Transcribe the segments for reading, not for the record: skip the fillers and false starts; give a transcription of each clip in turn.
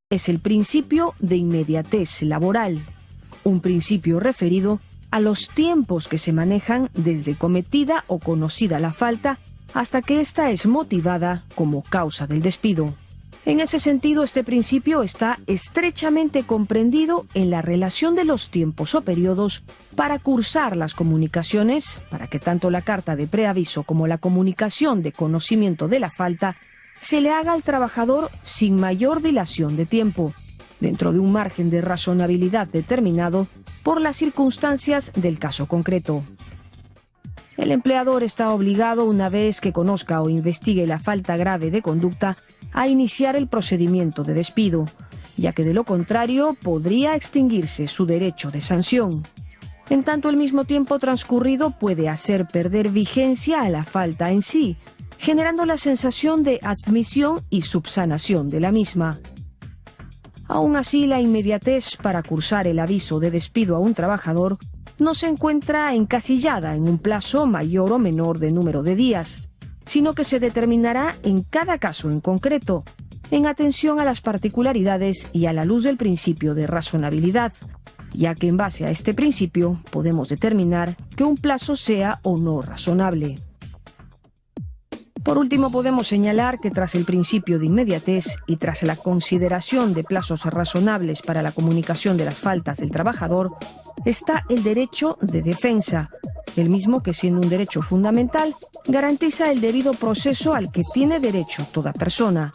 es el principio de inmediatez laboral, un principio referido a los tiempos que se manejan desde cometida o conocida la falta hasta que ésta es motivada como causa del despido. En ese sentido, este principio está estrechamente comprendido en la relación de los tiempos o periodos para cursar las comunicaciones, para que tanto la carta de preaviso como la comunicación de conocimiento de la falta se le haga al trabajador sin mayor dilación de tiempo, dentro de un margen de razonabilidad determinado por las circunstancias del caso concreto. El empleador está obligado, una vez que conozca o investigue la falta grave de conducta, a iniciar el procedimiento de despido, ya que de lo contrario podría extinguirse su derecho de sanción. En tanto, el mismo tiempo transcurrido puede hacer perder vigencia a la falta en sí, generando la sensación de admisión y subsanación de la misma. Aún así, la inmediatez para cursar el aviso de despido a un trabajador no se encuentra encasillada en un plazo mayor o menor de número de días, sino que se determinará en cada caso en concreto, en atención a las particularidades y a la luz del principio de razonabilidad, ya que en base a este principio podemos determinar que un plazo sea o no razonable. Por último, podemos señalar que tras el principio de inmediatez y tras la consideración de plazos razonables para la comunicación de las faltas del trabajador, está el derecho de defensa, el mismo que, siendo un derecho fundamental, garantiza el debido proceso al que tiene derecho toda persona.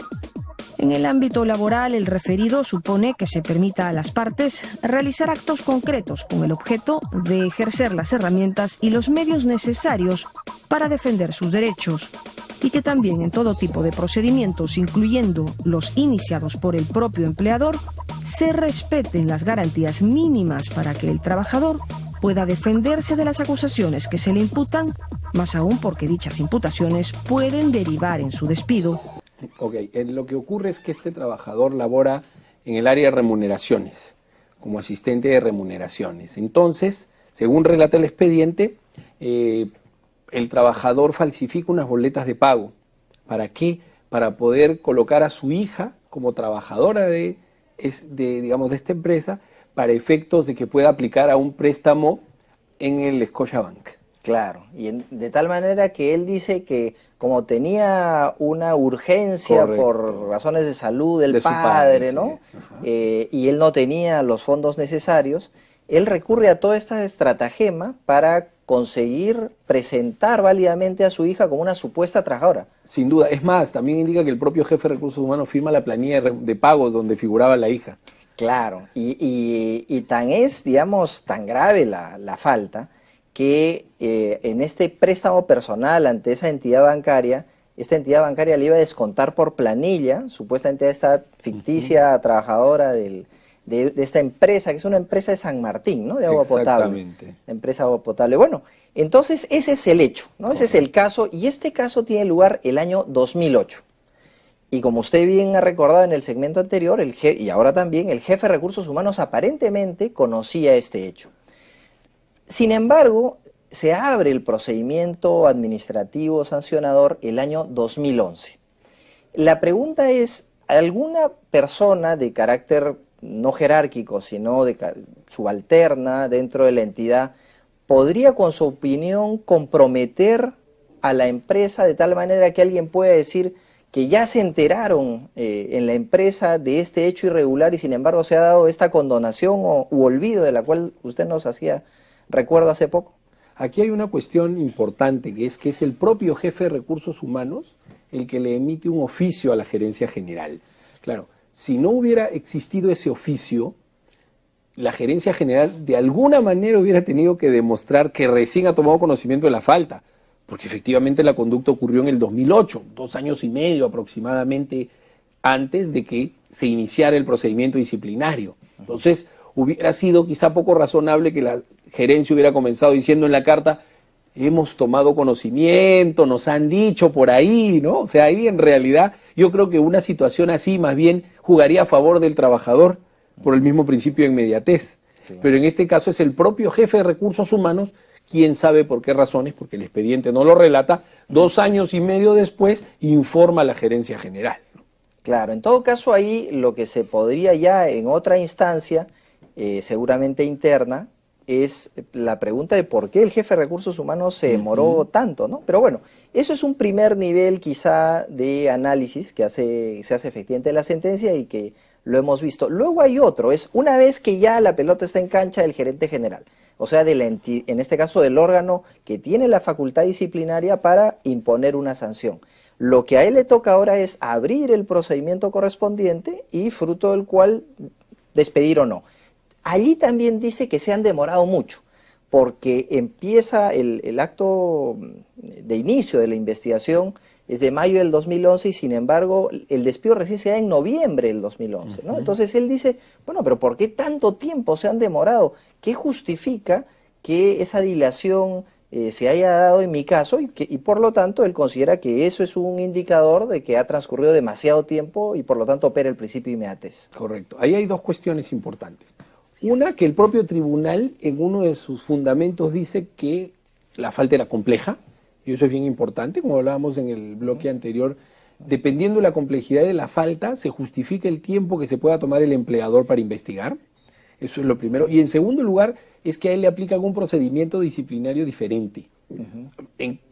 En el ámbito laboral, el referido supone que se permita a las partes realizar actos concretos con el objeto de ejercer las herramientas y los medios necesarios para defender sus derechos, y que también en todo tipo de procedimientos, incluyendo los iniciados por el propio empleador, se respeten las garantías mínimas para que el trabajador pueda defenderse de las acusaciones que se le imputan, más aún porque dichas imputaciones pueden derivar en su despido. Ok, lo que ocurre es que este trabajador labora en el área de remuneraciones, como asistente de remuneraciones. Entonces, según relata el expediente, el trabajador falsifica unas boletas de pago. ¿Para qué? Para poder colocar a su hija como trabajadora de esta empresa para efectos de que pueda aplicar a un préstamo en el Scotiabank. Claro, y de tal manera que él dice que como tenía una urgencia por razones de salud del padre, ¿no? Sí. Y él no tenía los fondos necesarios, él recurre a toda esta estratagema para conseguir presentar válidamente a su hija como una supuesta trabajadora. Sin duda, es más, también indica que el propio jefe de recursos humanos firma la planilla de pagos donde figuraba la hija. Claro, y tan grave la falta, que en este préstamo personal ante esa entidad bancaria, esta entidad bancaria le iba a descontar por planilla, supuestamente a esta ficticia trabajadora de esta empresa, que es una empresa de San Martín, ¿no? De agua potable. Exactamente. La empresa de agua potable. Bueno, entonces ese es el hecho, ¿no? Ese es el caso, y este caso tiene lugar el año 2008. Y como usted bien ha recordado en el segmento anterior, y ahora también, el jefe de recursos humanos aparentemente conocía este hecho. Sin embargo, se abre el procedimiento administrativo sancionador el año 2011. La pregunta es, ¿alguna persona de carácter no jerárquico, sino subalterna dentro de la entidad, podría con su opinión comprometer a la empresa de tal manera que alguien pueda decir que ya se enteraron en la empresa de este hecho irregular y sin embargo se ha dado esta condonación u olvido de la cual usted nos hacía recuerdo hace poco? Aquí hay una cuestión importante, que es el propio jefe de recursos humanos el que le emite un oficio a la gerencia general. Claro, si no hubiera existido ese oficio, la gerencia general de alguna manera hubiera tenido que demostrar que recién ha tomado conocimiento de la falta, porque efectivamente la conducta ocurrió en el 2008, 2 años y medio aproximadamente antes de que se iniciara el procedimiento disciplinario. Entonces, hubiera sido quizá poco razonable que la gerencia hubiera comenzado diciendo en la carta: hemos tomado conocimiento, nos han dicho por ahí, ¿no? O sea, ahí en realidad yo creo que una situación así más bien jugaría a favor del trabajador por el mismo principio de inmediatez. Sí. Pero en este caso es el propio jefe de recursos humanos, quién sabe por qué razones, porque el expediente no lo relata, 2 años y medio después informa a la gerencia general. Claro, en todo caso ahí lo que se podría ya en otra instancia, seguramente interna, es la pregunta de por qué el jefe de recursos humanos se demoró tanto, ¿no? Pero bueno, eso es un primer nivel quizá de análisis que se hace efectivamente la sentencia y que lo hemos visto. Luego hay otro, es una vez que ya la pelota está en cancha del gerente general, o sea, en este caso del órgano que tiene la facultad disciplinaria para imponer una sanción. Lo que a él le toca ahora es abrir el procedimiento correspondiente y fruto del cual despedir o no. Allí también dice que se han demorado mucho, porque empieza el acto de inicio de la investigación es de mayo del 2011 y sin embargo el despido recién se da en noviembre del 2011, ¿no? Entonces él dice, bueno, pero ¿por qué tanto tiempo se han demorado? ¿Qué justifica que esa dilación se haya dado en mi caso y por lo tanto él considera que eso es un indicador de que ha transcurrido demasiado tiempo y por lo tanto opera el principio de inmediatez? Correcto. Ahí hay dos cuestiones importantes. Una, que el propio tribunal en uno de sus fundamentos dice que la falta era compleja, y eso es bien importante, como hablábamos en el bloque anterior, dependiendo de la complejidad de la falta, se justifica el tiempo que se pueda tomar el empleador para investigar, eso es lo primero. Y en segundo lugar, es que a él le aplican un procedimiento disciplinario diferente,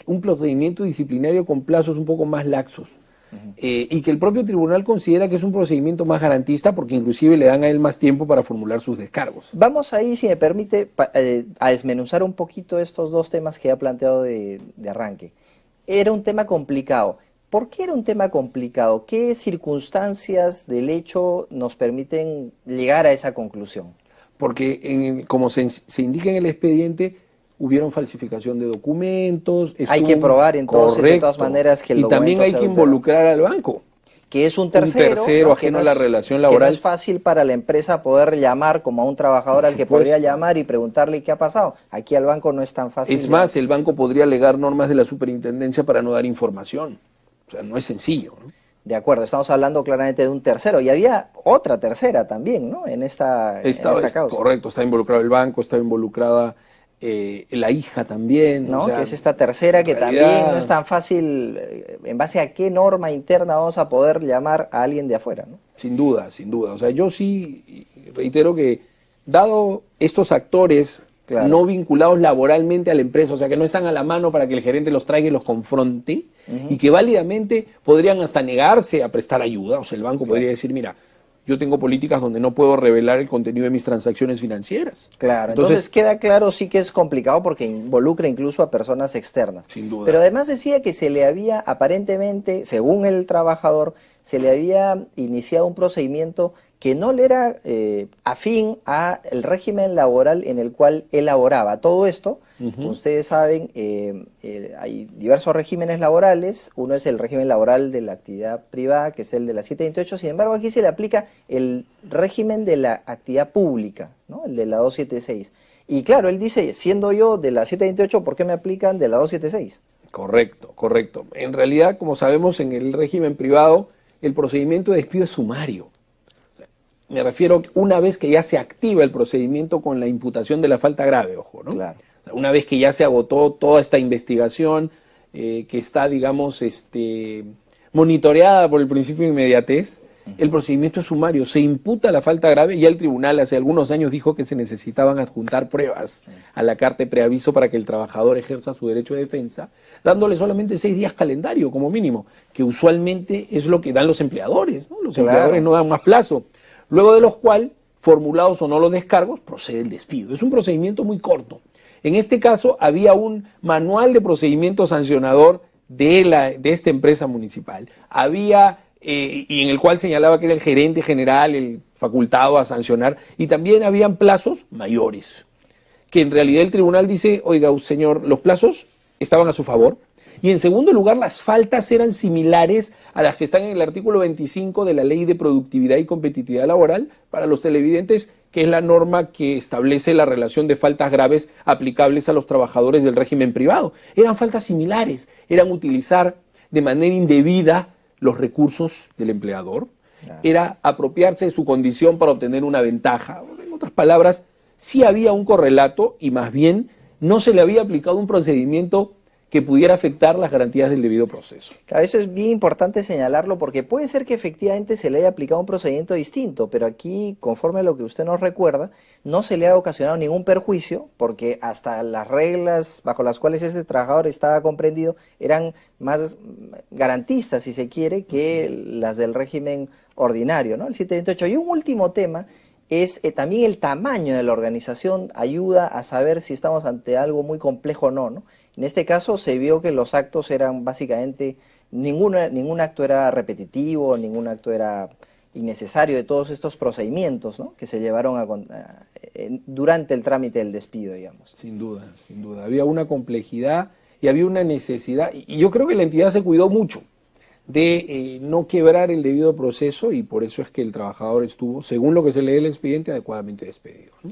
un procedimiento disciplinario con plazos un poco más laxos. Y que el propio tribunal considera que es un procedimiento más garantista porque inclusive le dan a él más tiempo para formular sus descargos. Vamos ahí, si me permite, a desmenuzar un poquito estos dos temas que ha planteado de arranque. Era un tema complicado. ¿Por qué era un tema complicado? ¿Qué circunstancias del hecho nos permiten llegar a esa conclusión? Porque, como se indica en el expediente, hubieron falsificación de documentos. Hay que probar entonces de todas maneras que el documento también hay que involucrar al banco. Que es un tercero, ¿no? ajeno a la relación laboral. Que no es fácil para la empresa poder llamar como a un trabajador al que podría llamar y preguntarle qué ha pasado. Aquí al banco no es tan fácil. Es más, el banco podría alegar normas de la superintendencia para no dar información. O sea, no es sencillo, ¿no? De acuerdo, estamos hablando claramente de un tercero. Y había otra tercera también, ¿no? En esta causa. Correcto, está involucrado el banco, está involucrada la hija también. ¿No? O sea, que es esta tercera que también no es tan fácil, en base a qué norma interna vamos a poder llamar a alguien de afuera, ¿no? Sin duda, sin duda. O sea, yo sí reitero que, dado estos actores no vinculados laboralmente a la empresa, o sea, que no están a la mano para que el gerente los traiga y los confronte, y que válidamente podrían hasta negarse a prestar ayuda, o sea, el banco podría decir, mira, yo tengo políticas donde no puedo revelar el contenido de mis transacciones financieras. Claro, entonces queda claro sí que es complicado porque involucra incluso a personas externas. Sin duda. Pero además decía que se le había aparentemente, según el trabajador, se le había iniciado un procedimiento que no le era afín al régimen laboral en el cual él laboraba. Todo esto, como ustedes saben, hay diversos regímenes laborales. Uno es el régimen laboral de la actividad privada, que es el de la 728. Sin embargo, aquí se le aplica el régimen de la actividad pública, ¿no? El de la 276. Y claro, él dice, siendo yo de la 728, ¿por qué me aplican de la 276? Correcto, correcto. En realidad, como sabemos, en el régimen privado, el procedimiento de despido es sumario. Me refiero una vez que ya se activa el procedimiento con la imputación de la falta grave, ojo, ¿no? Claro. Una vez que ya se agotó toda esta investigación, que está, digamos, monitoreada por el principio de inmediatez, el procedimiento es sumario, se imputa la falta grave. Ya el tribunal hace algunos años dijo que se necesitaban adjuntar pruebas a la carta de preaviso para que el trabajador ejerza su derecho de defensa, dándole solamente 6 días calendario como mínimo, que usualmente es lo que dan los empleadores, ¿no? Los empleadores no dan más plazo. Luego de los cuales, formulados o no los descargos, procede el despido. Es un procedimiento muy corto. En este caso, había un manual de procedimiento sancionador de esta empresa municipal. Había, y en el cual señalaba que era el gerente general el facultado a sancionar, y también habían plazos mayores, que en realidad el tribunal dice, oiga, señor, los plazos estaban a su favor. Y en segundo lugar, las faltas eran similares a las que están en el artículo 25 de la Ley de Productividad y Competitividad Laboral para los televidentes, que es la norma que establece la relación de faltas graves aplicables a los trabajadores del régimen privado. Eran faltas similares, eran utilizar de manera indebida los recursos del empleador, era apropiarse de su condición para obtener una ventaja. En otras palabras, sí había un correlato y más bien no se le había aplicado un procedimiento que pudiera afectar las garantías del debido proceso. Claro, eso es bien importante señalarlo porque puede ser que efectivamente se le haya aplicado un procedimiento distinto, pero aquí, conforme a lo que usted nos recuerda, no se le ha ocasionado ningún perjuicio porque hasta las reglas bajo las cuales ese trabajador estaba comprendido eran más garantistas, si se quiere, que las del régimen ordinario, ¿no? El 728. Y un último tema es también el tamaño de la organización ayuda a saber si estamos ante algo muy complejo o no, ¿no? En este caso se vio que los actos eran básicamente, ningún acto era repetitivo, ningún acto era innecesario de todos estos procedimientos, ¿no?, que se llevaron durante el trámite del despido, digamos. Sin duda, sin duda. Había una complejidad y había una necesidad, y yo creo que la entidad se cuidó mucho de no quebrar el debido proceso y por eso es que el trabajador estuvo, según lo que se lee el expediente, adecuadamente despedido, ¿no?